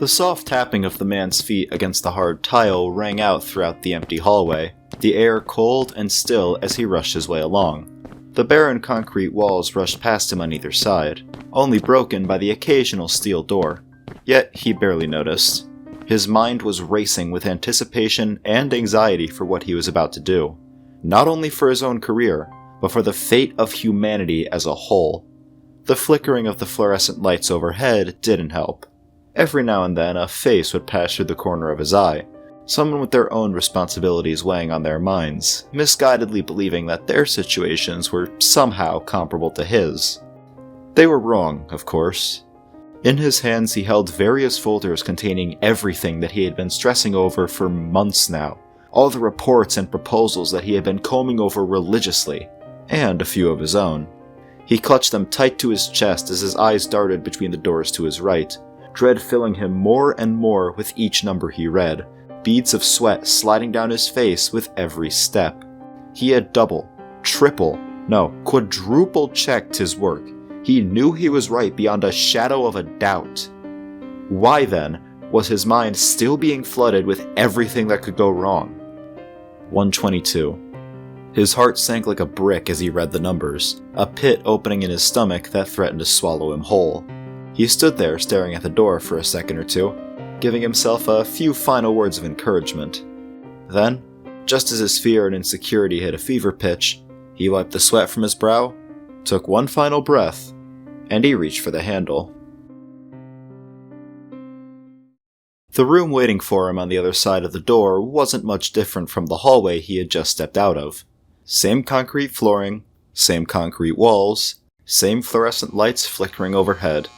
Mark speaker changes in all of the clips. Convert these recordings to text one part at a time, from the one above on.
Speaker 1: The soft tapping of the man's feet against the hard tile rang out throughout the empty hallway, the air cold and still as he rushed his way along. The barren concrete walls rushed past him on either side, only broken by the occasional steel door. Yet he barely noticed. His mind was racing with anticipation and anxiety for what he was about to do. Not only for his own career, but for the fate of humanity as a whole. The flickering of the fluorescent lights overhead didn't help. Every now and then a face would pass through the corner of his eye, someone with their own responsibilities weighing on their minds, misguidedly believing that their situations were somehow comparable to his. They were wrong, of course. In his hands he held various folders containing everything that he had been stressing over for months now, all the reports and proposals that he had been combing over religiously, and a few of his own. He clutched them tight to his chest as his eyes darted between the doors to his right, dread filling him more and more with each number he read, beads of sweat sliding down his face with every step. He had quadruple checked his work. He knew he was right beyond a shadow of a doubt. Why then was his mind still being flooded with everything that could go wrong? 122. His heart sank like a brick as he read the numbers, a pit opening in his stomach that threatened to swallow him whole. He stood there staring at the door for a second or two, giving himself a few final words of encouragement. Then, just as his fear and insecurity hit a fever pitch, he wiped the sweat from his brow, took one final breath, and he reached for the handle. The room waiting for him on the other side of the door wasn't much different from the hallway he had just stepped out of. Same concrete flooring, same concrete walls, same fluorescent lights flickering overhead.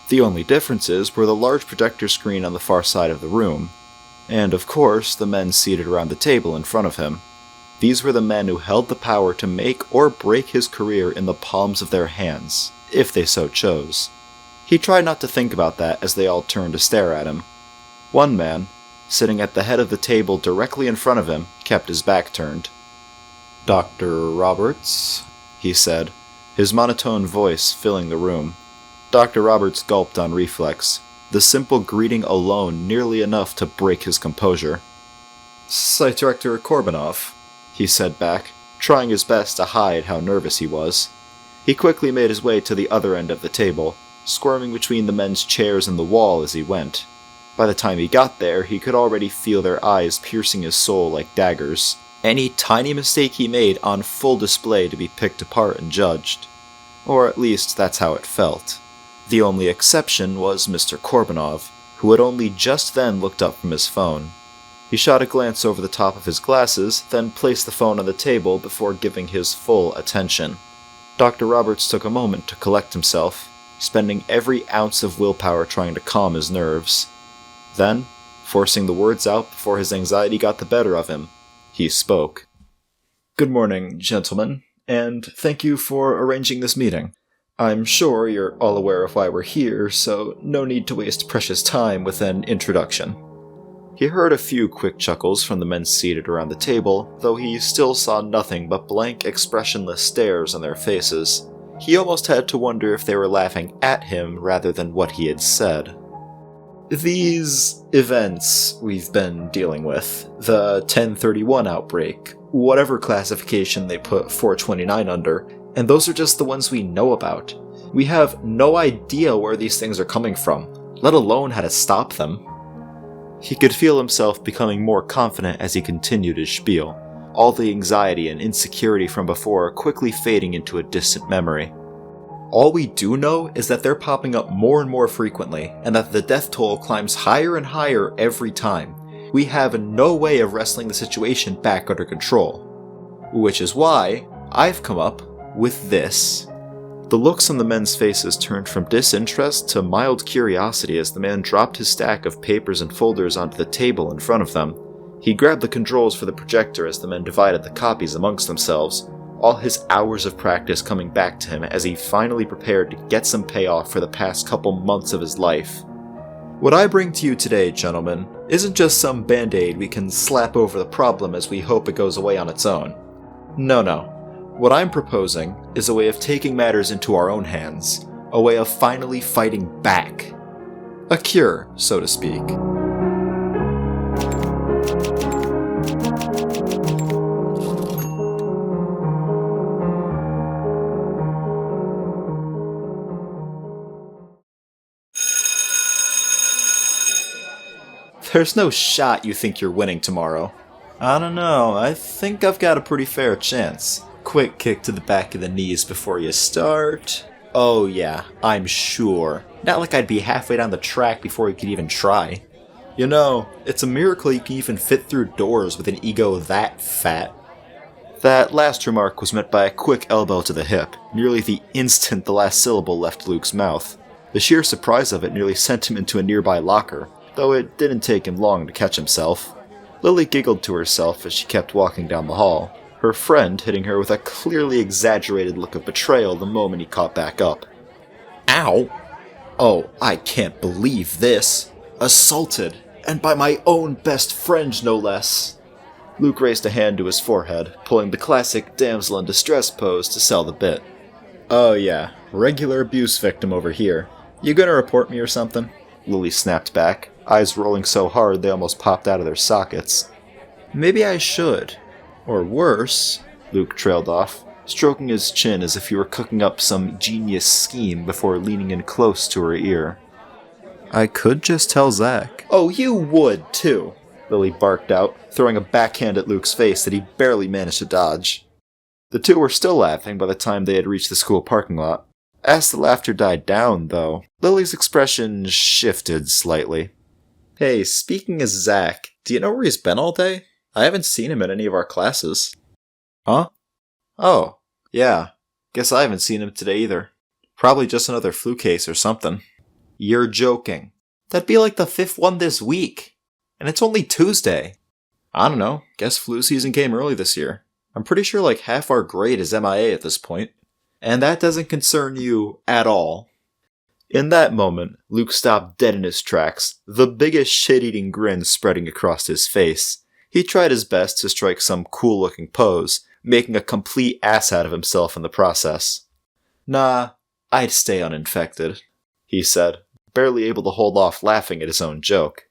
Speaker 1: The only differences were the large projector screen on the far side of the room, and of course the men seated around the table in front of him. These were the men who held the power to make or break his career in the palms of their hands, if they so chose. He tried not to think about that as they all turned to stare at him. One man, sitting at the head of the table directly in front of him, kept his back turned. "Dr. Roberts," he said, his monotone voice filling the room. Dr. Roberts gulped on reflex, the simple greeting alone nearly enough to break his composure. "Site Director Korbunov," he said back, trying his best to hide how nervous he was. He quickly made his way to the other end of the table, squirming between the men's chairs and the wall as he went. By the time he got there, he could already feel their eyes piercing his soul like daggers, any tiny mistake he made on full display to be picked apart and judged. Or at least that's how it felt. The only exception was Mr. Korbunov, who had only just then looked up from his phone. He shot a glance over the top of his glasses, then placed the phone on the table before giving his full attention. Dr. Roberts took a moment to collect himself, spending every ounce of willpower trying to calm his nerves. Then, forcing the words out before his anxiety got the better of him, he spoke. "Good morning, gentlemen, and thank you for arranging this meeting. I'm sure you're all aware of why we're here, so no need to waste precious time with an introduction." He heard a few quick chuckles from the men seated around the table, though he still saw nothing but blank, expressionless stares on their faces. He almost had to wonder if they were laughing at him rather than what he had said. "These events we've been dealing with, the 1031 outbreak, whatever classification they put 429 under, and those are just the ones we know about. We have no idea where these things are coming from, let alone how to stop them." He could feel himself becoming more confident as he continued his spiel, all the anxiety and insecurity from before quickly fading into a distant memory. "All we do know is that they're popping up more and more frequently, and that the death toll climbs higher and higher every time. We have no way of wrestling the situation back under control. Which is why I've come up with this." The looks on the men's faces turned from disinterest to mild curiosity as the man dropped his stack of papers and folders onto the table in front of them. He grabbed the controls for the projector as the men divided the copies amongst themselves, all his hours of practice coming back to him as he finally prepared to get some payoff for the past couple months of his life. "What I bring to you today, gentlemen, isn't just some band-aid we can slap over the problem as we hope it goes away on its own. No. What I'm proposing is a way of taking matters into our own hands, a way of finally fighting back." A cure, so to speak. There's no shot you think you're winning tomorrow. I don't know, I think I've got a pretty fair chance. Quick kick to the back of the knees before you start. Oh yeah, I'm sure. Not like I'd be halfway down the track before you could even try. You know, it's a miracle you can even fit through doors with an ego that fat. That last remark was met by a quick elbow to the hip, nearly the instant the last syllable left Luke's mouth. The sheer surprise of it nearly sent him into a nearby locker, though it didn't take him long to catch himself. Lily giggled to herself as she kept walking down the hall, her friend hitting her with a clearly exaggerated look of betrayal the moment he caught back up. Ow! Oh, I can't believe this! Assaulted, and by my own best friend no less! Luke raised a hand to his forehead, pulling the classic damsel in distress pose to sell the bit. Oh yeah, regular abuse victim over here. You gonna report me or something? Lily snapped back, eyes rolling so hard they almost popped out of their sockets. Maybe I should. Or worse, Luke trailed off, stroking his chin as if he were cooking up some genius scheme before leaning in close to her ear. I could just tell Zach. Oh, you would, too, Lily barked out, throwing a backhand at Luke's face that he barely managed to dodge. The two were still laughing by the time they had reached the school parking lot. As the laughter died down, though, Lily's expression shifted slightly. Hey, speaking of Zach, do you know where he's been all day? I haven't seen him in any of our classes. Huh? Oh, yeah. Guess I haven't seen him today either. Probably just another flu case or something. You're joking. That'd be like the 5th one this week. And it's only Tuesday. I don't know. Guess flu season came early this year. I'm pretty sure like half our grade is MIA at this point. And that doesn't concern you at all. In that moment, Luke stopped dead in his tracks, the biggest shit-eating grin spreading across his face. He tried his best to strike some cool-looking pose, making a complete ass out of himself in the process. Nah, I'd stay uninfected, he said, barely able to hold off laughing at his own joke.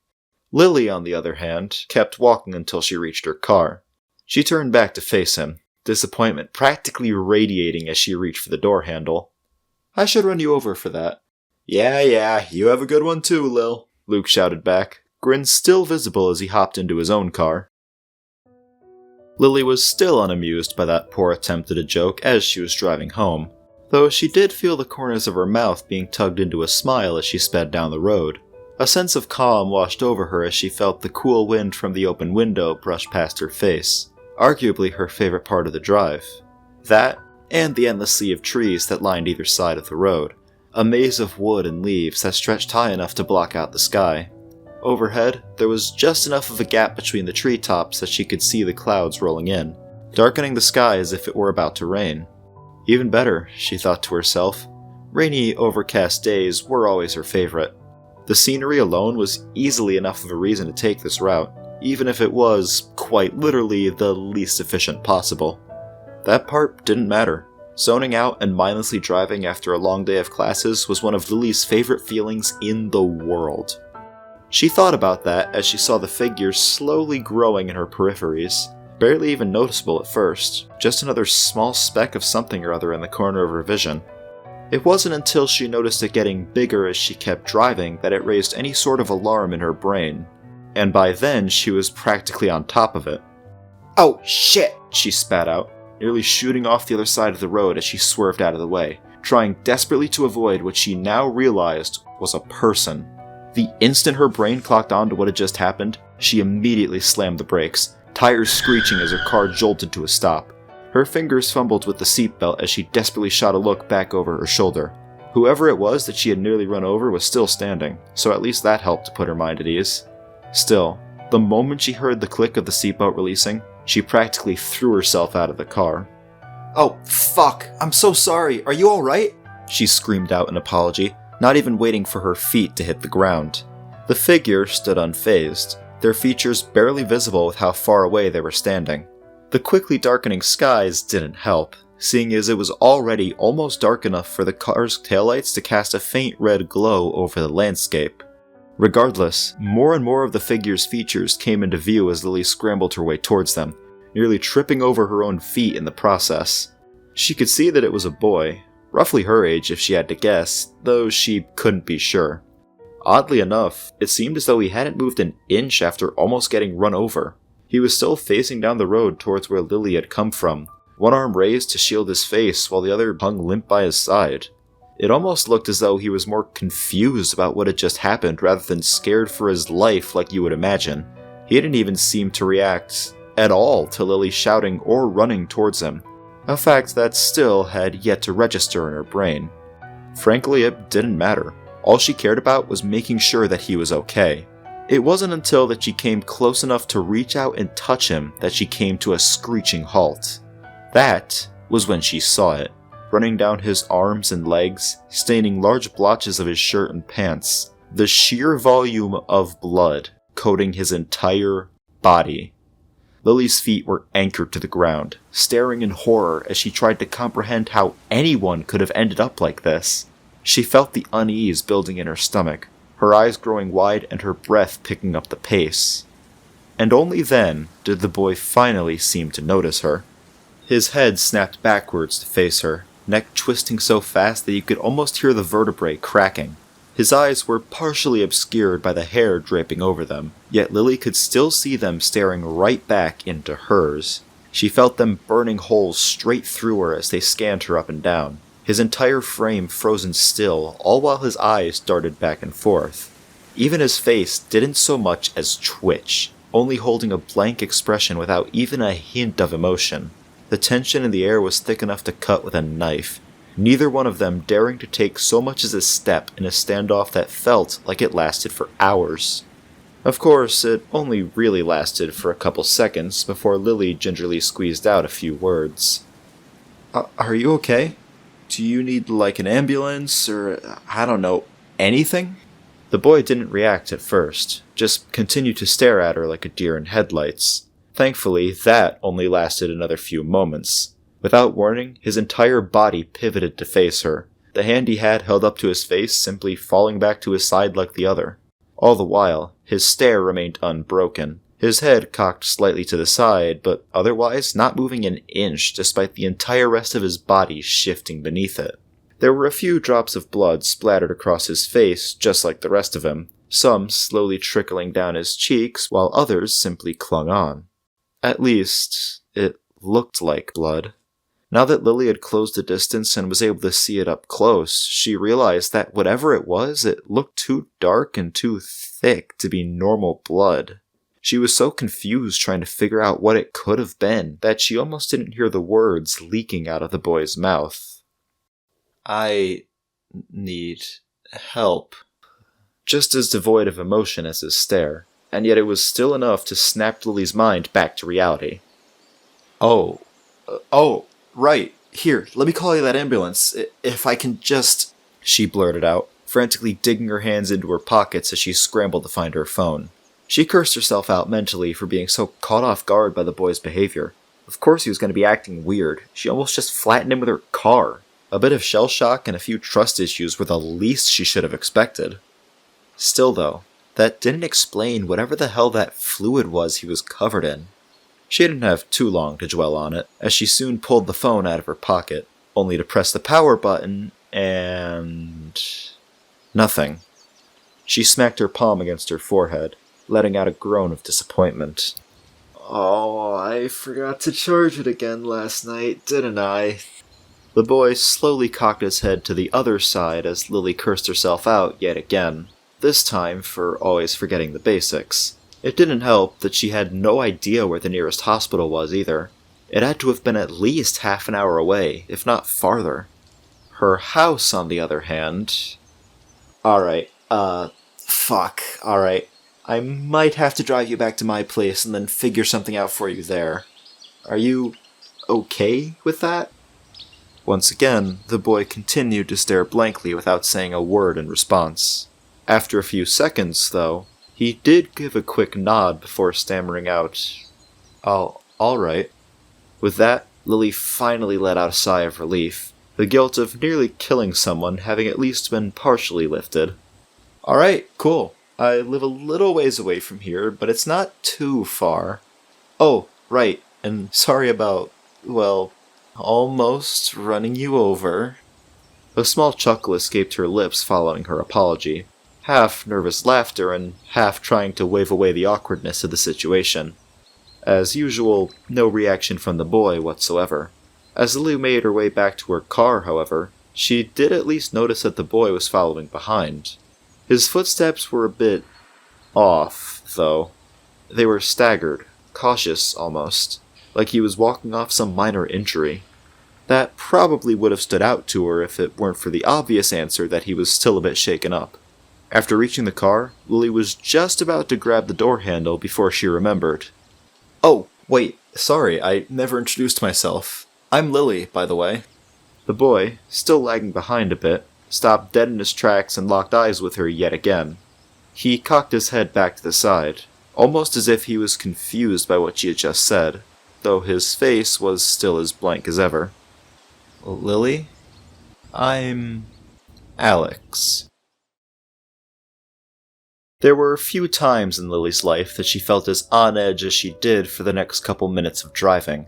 Speaker 1: Lily, on the other hand, kept walking until she reached her car. She turned back to face him, disappointment practically radiating as she reached for the door handle. I should run you over for that. Yeah, you have a good one too, Lil, Luke shouted back, grin still visible as he hopped into his own car. Lily was still unamused by that poor attempt at a joke as she was driving home, though she did feel the corners of her mouth being tugged into a smile as she sped down the road. A sense of calm washed over her as she felt the cool wind from the open window brush past her face, arguably her favorite part of the drive. That, and the endless sea of trees that lined either side of the road, a maze of wood and leaves that stretched high enough to block out the sky. Overhead, there was just enough of a gap between the treetops that she could see the clouds rolling in, darkening the sky as if it were about to rain. Even better, she thought to herself, rainy, overcast days were always her favorite. The scenery alone was easily enough of a reason to take this route, even if it was, quite literally, the least efficient possible. That part didn't matter. Zoning out and mindlessly driving after a long day of classes was one of Lily's favorite feelings in the world. She thought about that as she saw the figures slowly growing in her peripheries, barely even noticeable at first, just another small speck of something or other in the corner of her vision. It wasn't until she noticed it getting bigger as she kept driving that it raised any sort of alarm in her brain, and by then she was practically on top of it. Oh shit, she spat out, nearly shooting off the other side of the road as she swerved out of the way, trying desperately to avoid what she now realized was a person. The instant her brain clocked on to what had just happened, she immediately slammed the brakes, tires screeching as her car jolted to a stop. Her fingers fumbled with the seatbelt as she desperately shot a look back over her shoulder. Whoever it was that she had nearly run over was still standing, so at least that helped to put her mind at ease. Still, the moment she heard the click of the seatbelt releasing, she practically threw herself out of the car. Oh, fuck! I'm so sorry! Are you alright? She screamed out in apology, not even waiting for her feet to hit the ground. The figure stood unfazed, their features barely visible with how far away they were standing. The quickly darkening skies didn't help, seeing as it was already almost dark enough for the car's taillights to cast a faint red glow over the landscape. Regardless, more and more of the figure's features came into view as Lily scrambled her way towards them, nearly tripping over her own feet in the process. She could see that it was a boy, roughly her age if she had to guess, though she couldn't be sure. Oddly enough, it seemed as though he hadn't moved an inch after almost getting run over. He was still facing down the road towards where Lily had come from, one arm raised to shield his face while the other hung limp by his side. It almost looked as though he was more confused about what had just happened rather than scared for his life like you would imagine. He didn't even seem to react at all to Lily shouting or running towards him, a fact that still had yet to register in her brain. Frankly, it didn't matter. All she cared about was making sure that he was okay. It wasn't until that she came close enough to reach out and touch him that she came to a screeching halt. That was when she saw it, running down his arms and legs, staining large blotches of his shirt and pants. The sheer volume of blood coating his entire body. Lily's feet were anchored to the ground, staring in horror as she tried to comprehend how anyone could have ended up like this. She felt the unease building in her stomach, her eyes growing wide and her breath picking up the pace. And only then did the boy finally seem to notice her. His head snapped backwards to face her, neck twisting so fast that you could almost hear the vertebrae cracking. His eyes were partially obscured by the hair draping over them, yet Lily could still see them staring right back into hers. She felt them burning holes straight through her as they scanned her up and down, his entire frame frozen still, all while his eyes darted back and forth. Even his face didn't so much as twitch, only holding a blank expression without even a hint of emotion. The tension in the air was thick enough to cut with a knife, neither one of them daring to take so much as a step in a standoff that felt like it lasted for hours. Of course, it only really lasted for a couple seconds before Lily gingerly squeezed out a few words. Are you okay? Do you need, like, an ambulance, or, I don't know, anything? The boy didn't react at first, just continued to stare at her like a deer in headlights. Thankfully, that only lasted another few moments. Without warning, his entire body pivoted to face her, the hand he had held up to his face simply falling back to his side like the other. All the while, his stare remained unbroken, his head cocked slightly to the side, but otherwise not moving an inch despite the entire rest of his body shifting beneath it. There were a few drops of blood splattered across his face, just like the rest of him, some slowly trickling down his cheeks, while others simply clung on. At least, it looked like blood. Now that Lily had closed the distance and was able to see it up close, she realized that whatever it was, it looked too dark and too thick to be normal blood. She was so confused trying to figure out what it could have been that she almost didn't hear the words leaking out of the boy's mouth. I need help. Just as devoid of emotion as his stare, and yet it was still enough to snap Lily's mind back to reality. Oh, right, here, let me call you that ambulance, if I can just... She blurted out, frantically digging her hands into her pockets as she scrambled to find her phone. She cursed herself out mentally for being so caught off guard by the boy's behavior. Of course he was going to be acting weird. She almost just flattened him with her car. A bit of shell shock and a few trust issues were the least she should have expected. Still though, that didn't explain whatever the hell that fluid was he was covered in. She didn't have too long to dwell on it, as she soon pulled the phone out of her pocket, only to press the power button, and... nothing. She smacked her palm against her forehead, letting out a groan of disappointment. Oh, I forgot to charge it again last night, didn't I? The boy slowly cocked his head to the other side as Lily cursed herself out yet again, this time for always forgetting the basics. It didn't help that she had no idea where the nearest hospital was either. It had to have been at least half an hour away, if not farther. Her house, on the other hand... Alright, I might have to drive you back to my place and then figure something out for you there. Are you okay with that? Once again, the boy continued to stare blankly without saying a word in response. After a few seconds, though, he did give a quick nod before stammering out, "Oh, all right." With that, Lily finally let out a sigh of relief, the guilt of nearly killing someone having at least been partially lifted. "All right, cool. I live a little ways away from here, but it's not too far. Oh, right, and sorry about, well, almost running you over." A small chuckle escaped her lips following her apology, half nervous laughter and half trying to wave away the awkwardness of the situation. As usual, no reaction from the boy whatsoever. As Lily made her way back to her car, however, she did at least notice that the boy was following behind. His footsteps were a bit off, though. They were staggered, cautious almost, like he was walking off some minor injury. That probably would have stood out to her if it weren't for the obvious answer that he was still a bit shaken up. After reaching the car, Lily was just about to grab the door handle before she remembered. "Oh, wait, sorry, I never introduced myself. I'm Lily, by the way." The boy, still lagging behind a bit, stopped dead in his tracks and locked eyes with her yet again. He cocked his head back to the side, almost as if he was confused by what she had just said, though his face was still as blank as ever. "Lily? I'm Alex." There were a few times in Lily's life that she felt as on edge as she did for the next couple minutes of driving.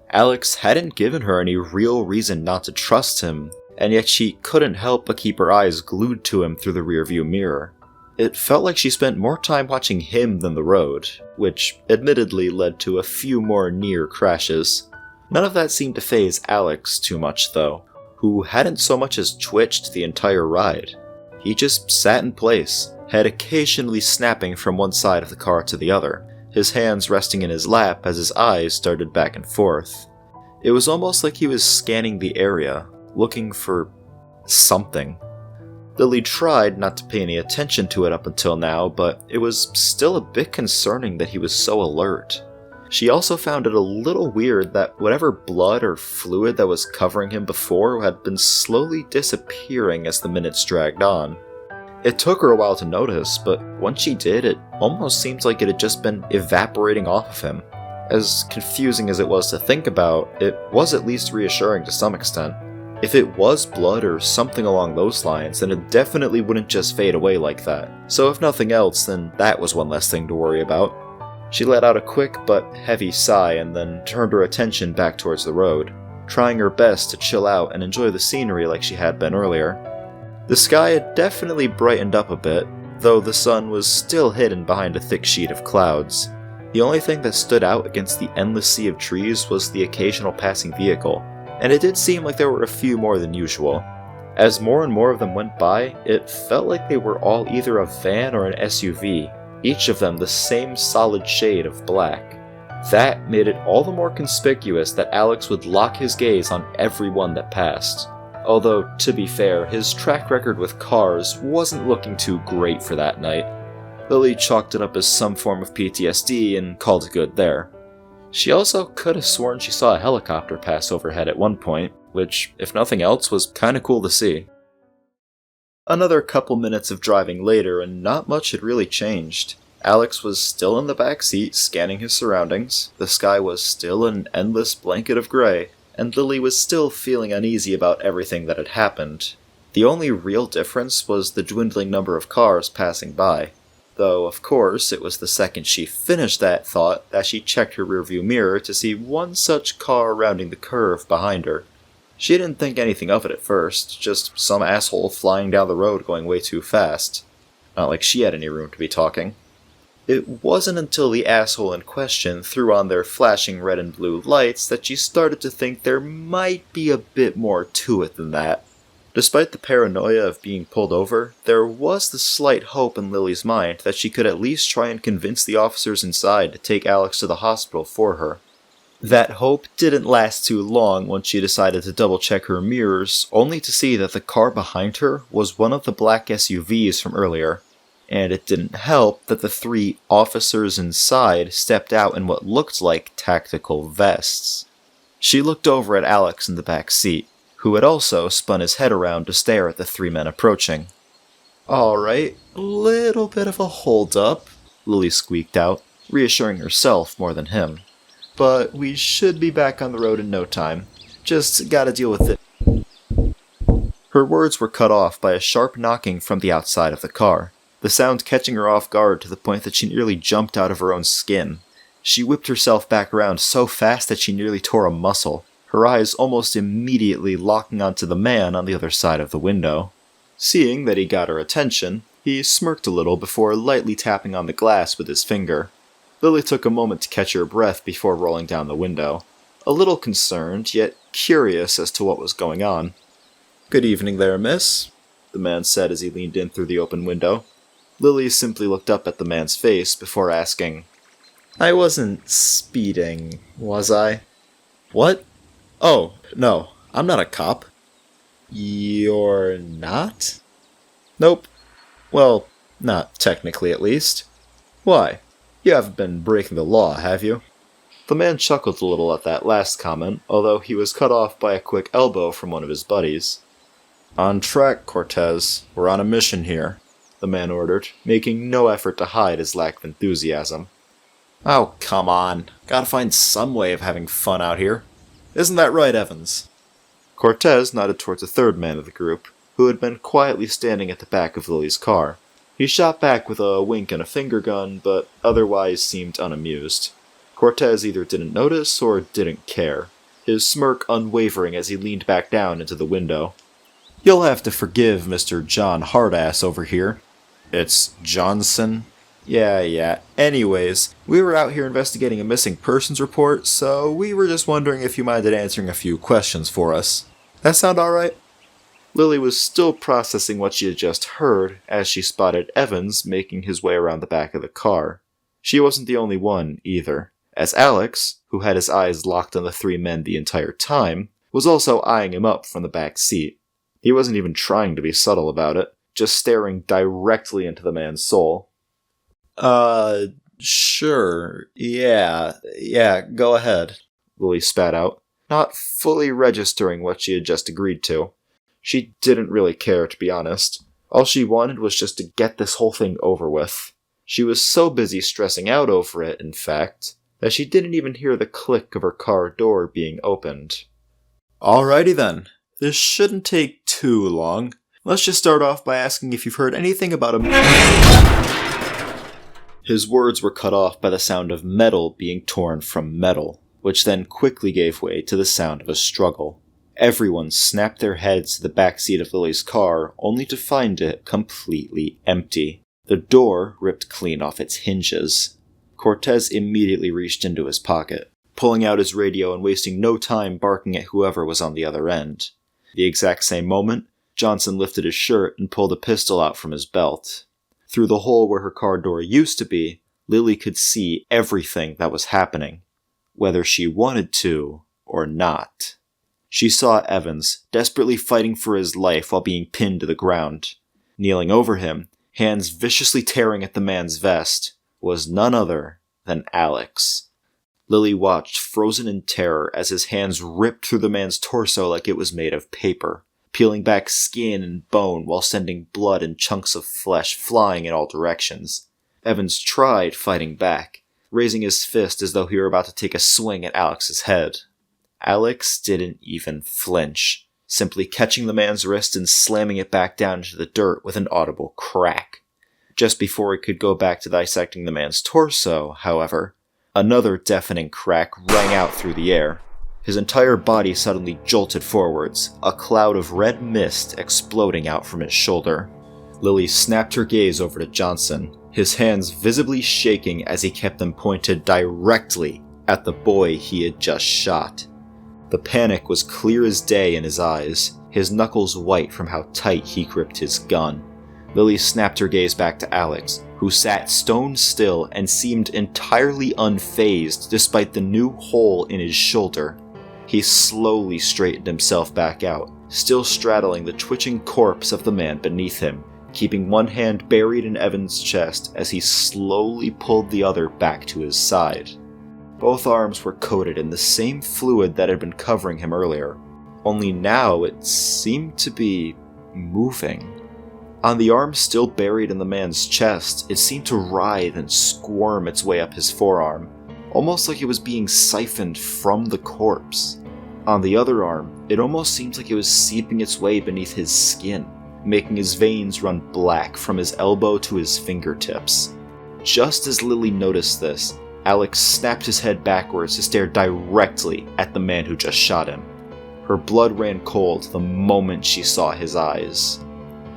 Speaker 1: Alex hadn't given her any real reason not to trust him, and yet she couldn't help but keep her eyes glued to him through the rearview mirror. It felt like she spent more time watching him than the road, which admittedly led to a few more near crashes. None of that seemed to faze Alex too much, though, who hadn't so much as twitched the entire ride. He just sat in place, head occasionally snapping from one side of the car to the other, his hands resting in his lap as his eyes darted back and forth. It was almost like he was scanning the area, looking for something. Lily tried not to pay any attention to it up until now, but it was still a bit concerning that he was so alert. She also found it a little weird that whatever blood or fluid that was covering him before had been slowly disappearing as the minutes dragged on. It took her a while to notice, but once she did, it almost seemed like it had just been evaporating off of him. As confusing as it was to think about, it was at least reassuring to some extent. If it was blood or something along those lines, then it definitely wouldn't just fade away like that. So if nothing else, then that was one less thing to worry about. She let out a quick but heavy sigh and then turned her attention back towards the road, trying her best to chill out and enjoy the scenery like she had been earlier. The sky had definitely brightened up a bit, though the sun was still hidden behind a thick sheet of clouds. The only thing that stood out against the endless sea of trees was the occasional passing vehicle, and it did seem like there were a few more than usual. As more and more of them went by, it felt like they were all either a van or an SUV, each of them the same solid shade of black. That made it all the more conspicuous that Alex would lock his gaze on every one that passed. Although, to be fair, his track record with cars wasn't looking too great for that night. Lily chalked it up as some form of PTSD and called it good there. She also could have sworn she saw a helicopter pass overhead at one point, which, if nothing else, was kinda cool to see. Another couple minutes of driving later, and not much had really changed. Alex was still in the back seat, scanning his surroundings. The sky was still an endless blanket of gray, and Lily was still feeling uneasy about everything that had happened. The only real difference was the dwindling number of cars passing by. Though, of course, it was the second she finished that thought that she checked her rearview mirror to see one such car rounding the curve behind her. She didn't think anything of it at first, just some asshole flying down the road going way too fast. Not like she had any room to be talking. It wasn't until the asshole in question threw on their flashing red and blue lights that she started to think there might be a bit more to it than that. Despite the paranoia of being pulled over, there was the slight hope in Lily's mind that she could at least try and convince the officers inside to take Alex to the hospital for her. That hope didn't last too long once she decided to double-check her mirrors, only to see that the car behind her was one of the black SUVs from earlier. And it didn't help that the three officers inside stepped out in what looked like tactical vests. She looked over at Alex in the back seat, who had also spun his head around to stare at the three men approaching. "Alright, little bit of a hold-up," Lily squeaked out, reassuring herself more than him. "But we should be back on the road in no time. Just gotta deal with it." Her words were cut off by a sharp knocking from the outside of the car. the sound catching her off guard to the point that she nearly jumped out of her own skin. She whipped herself back around so fast that she nearly tore a muscle, her eyes almost immediately locking onto the man on the other side of the window. Seeing that he got her attention, he smirked a little before lightly tapping on the glass with his finger. Lily took a moment to catch her breath before rolling down the window, a little concerned, yet curious as to what was going on. "Good evening there, miss," the man said as he leaned in through the open window. Lily simply looked up at the man's face before asking, "I wasn't speeding, was I?" "What? Oh, no, I'm not a cop." "You're not?" "Nope. Well, not technically at least." "Why? You haven't been breaking the law, have you?" The man chuckled a little at that last comment, although he was cut off by a quick elbow from one of his buddies. "On track, Cortez. We're on a mission here," the man ordered, making no effort to hide his lack of enthusiasm. "Oh, come on. Gotta find some way of having fun out here. Isn't that right, Evans?" Cortez nodded towards the third man of the group, who had been quietly standing at the back of Lily's car. He shot back with a wink and a finger gun, but otherwise seemed unamused. Cortez either didn't notice or didn't care, his smirk unwavering as he leaned back down into the window. "You'll have to forgive Mr. John Hardass over here." "It's Johnson?" Yeah. Anyways, we were out here investigating a missing persons report, so we were just wondering if you minded answering a few questions for us. That sound alright?" Lily was still processing what she had just heard as she spotted Evans making his way around the back of the car. She wasn't the only one, either, as Alex, who had his eyes locked on the three men the entire time, was also eyeing him up from the back seat. He wasn't even trying to be subtle about it, just staring directly into the man's soul. Sure. Yeah, go ahead," Lily spat out, not fully registering what she had just agreed to. She didn't really care, to be honest. All she wanted was just to get this whole thing over with. She was so busy stressing out over it, in fact, that she didn't even hear the click of her car door being opened. "Alrighty then. This shouldn't take too long. Let's just start off by asking if you've heard anything about a..." His words were cut off by the sound of metal being torn from metal, which then quickly gave way to the sound of a struggle. Everyone snapped their heads to the back seat of Lily's car, only to find it completely empty. The door ripped clean off its hinges. Cortez immediately reached into his pocket, pulling out his radio and wasting no time barking at whoever was on the other end. The exact same moment, Johnson lifted his shirt and pulled a pistol out from his belt. Through the hole where her car door used to be, Lily could see everything that was happening, whether she wanted to or not. She saw Evans, desperately fighting for his life while being pinned to the ground. Kneeling over him, hands viciously tearing at the man's vest, was none other than Alex. Lily watched, frozen in terror, as his hands ripped through the man's torso like it was made of paper, peeling back skin and bone while sending blood and chunks of flesh flying in all directions. Evans tried fighting back, raising his fist as though he were about to take a swing at Alex's head. Alex didn't even flinch, simply catching the man's wrist and slamming it back down into the dirt with an audible crack. Just before he could go back to dissecting the man's torso, however, another deafening crack rang out through the air. His entire body suddenly jolted forwards, a cloud of red mist exploding out from his shoulder. Lily snapped her gaze over to Johnson, his hands visibly shaking as he kept them pointed directly at the boy he had just shot. The panic was clear as day in his eyes, his knuckles white from how tight he gripped his gun. Lily snapped her gaze back to Alex, who sat stone still and seemed entirely unfazed despite the new hole in his shoulder. He slowly straightened himself back out, still straddling the twitching corpse of the man beneath him, keeping one hand buried in Evan's chest as he slowly pulled the other back to his side. Both arms were coated in the same fluid that had been covering him earlier, only now it seemed to be moving. On the arm still buried in the man's chest, it seemed to writhe and squirm its way up his forearm, almost like it was being siphoned from the corpse. On the other arm, it almost seemed like it was seeping its way beneath his skin, making his veins run black from his elbow to his fingertips. Just as Lily noticed this, Alex snapped his head backwards to stare directly at the man who just shot him. Her blood ran cold the moment she saw his eyes.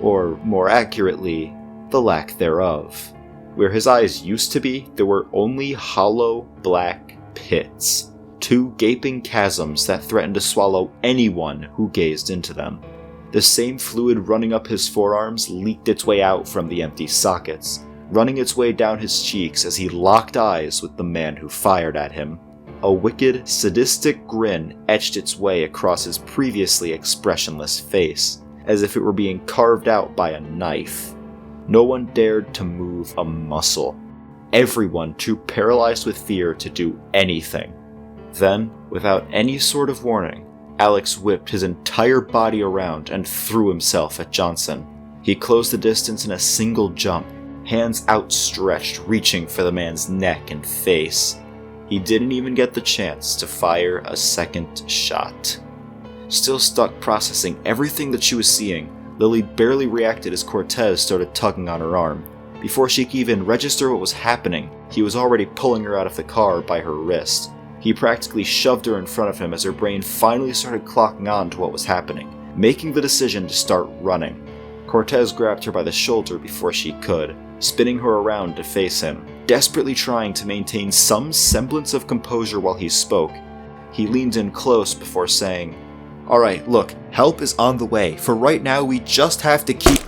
Speaker 1: Or, more accurately, the lack thereof. Where his eyes used to be, there were only hollow, black pits. 2 gaping chasms that threatened to swallow anyone who gazed into them. The same fluid running up his forearms leaked its way out from the empty sockets, running its way down his cheeks as he locked eyes with the man who fired at him. A wicked, sadistic grin etched its way across his previously expressionless face, as if it were being carved out by a knife. No one dared to move a muscle. Everyone too paralyzed with fear to do anything. Then, without any sort of warning, Alex whipped his entire body around and threw himself at Johnson. He closed the distance in a single jump, hands outstretched, reaching for the man's neck and face. He didn't even get the chance to fire a second shot. Still stuck processing everything that she was seeing, Lily barely reacted as Cortez started tugging on her arm. Before she could even register what was happening, he was already pulling her out of the car by her wrist. He practically shoved her in front of him as her brain finally started clocking on to what was happening, making the decision to start running. Cortez grabbed her by the shoulder before she could, spinning her around to face him, desperately trying to maintain some semblance of composure while he spoke. He leaned in close before saying, "Alright, look, help is on the way. For right now, we just have to keep..."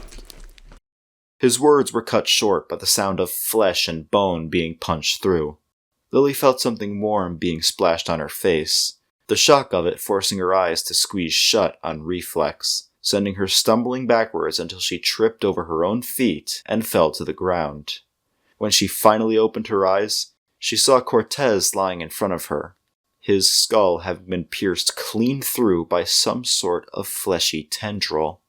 Speaker 1: His words were cut short by the sound of flesh and bone being punched through. Lily felt something warm being splashed on her face, the shock of it forcing her eyes to squeeze shut on reflex, sending her stumbling backwards until she tripped over her own feet and fell to the ground. When she finally opened her eyes, she saw Cortez lying in front of her, his skull having been pierced clean through by some sort of fleshy tendril.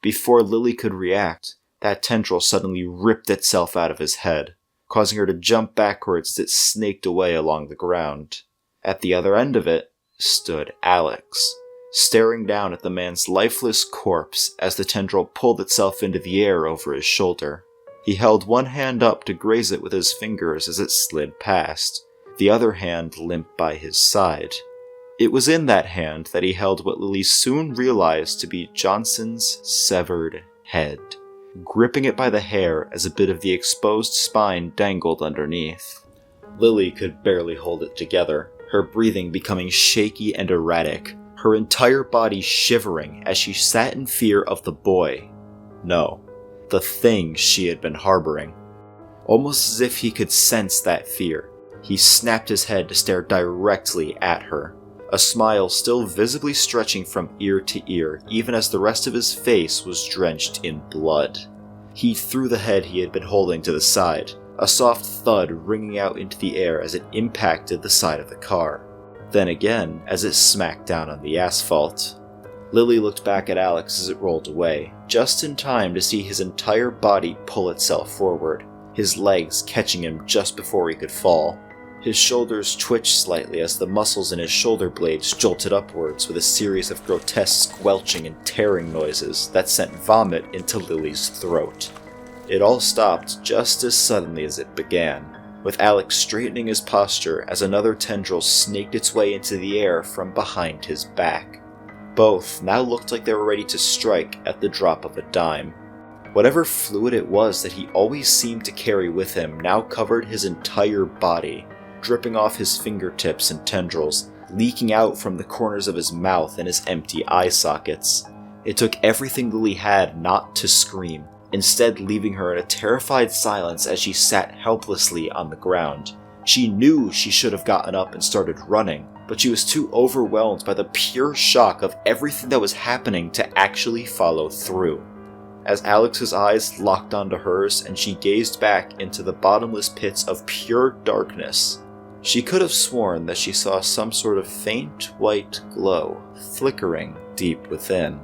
Speaker 1: Before Lily could react, that tendril suddenly ripped itself out of his head, causing her to jump backwards as it snaked away along the ground. At the other end of it stood Alex, staring down at the man's lifeless corpse as the tendril pulled itself into the air over his shoulder. He held one hand up to graze it with his fingers as it slid past, the other hand limp by his side. It was in that hand that he held what Lily soon realized to be Johnson's severed head, gripping it by the hair as a bit of the exposed spine dangled underneath. Lily could barely hold it together, her breathing becoming shaky and erratic, her entire body shivering as she sat in fear of the boy. No, the thing she had been harboring. Almost as if he could sense that fear, he snapped his head to stare directly at her, a smile still visibly stretching from ear to ear even as the rest of his face was drenched in blood. He threw the head he had been holding to the side, a soft thud ringing out into the air as it impacted the side of the car. Then again as it smacked down on the asphalt. Lily looked back at Alex as it rolled away, just in time to see his entire body pull itself forward, his legs catching him just before he could fall. His shoulders twitched slightly as the muscles in his shoulder blades jolted upwards with a series of grotesque squelching and tearing noises that sent vomit into Lily's throat. It all stopped just as suddenly as it began, with Alex straightening his posture as another tendril snaked its way into the air from behind his back. Both now looked like they were ready to strike at the drop of a dime. Whatever fluid it was that he always seemed to carry with him now covered his entire body, dripping off his fingertips and tendrils, leaking out from the corners of his mouth and his empty eye sockets. It took everything Lily had not to scream, instead leaving her in a terrified silence as she sat helplessly on the ground. She knew she should have gotten up and started running, but she was too overwhelmed by the pure shock of everything that was happening to actually follow through. As Alex's eyes locked onto hers and she gazed back into the bottomless pits of pure darkness, she could have sworn that she saw some sort of faint white glow flickering deep within.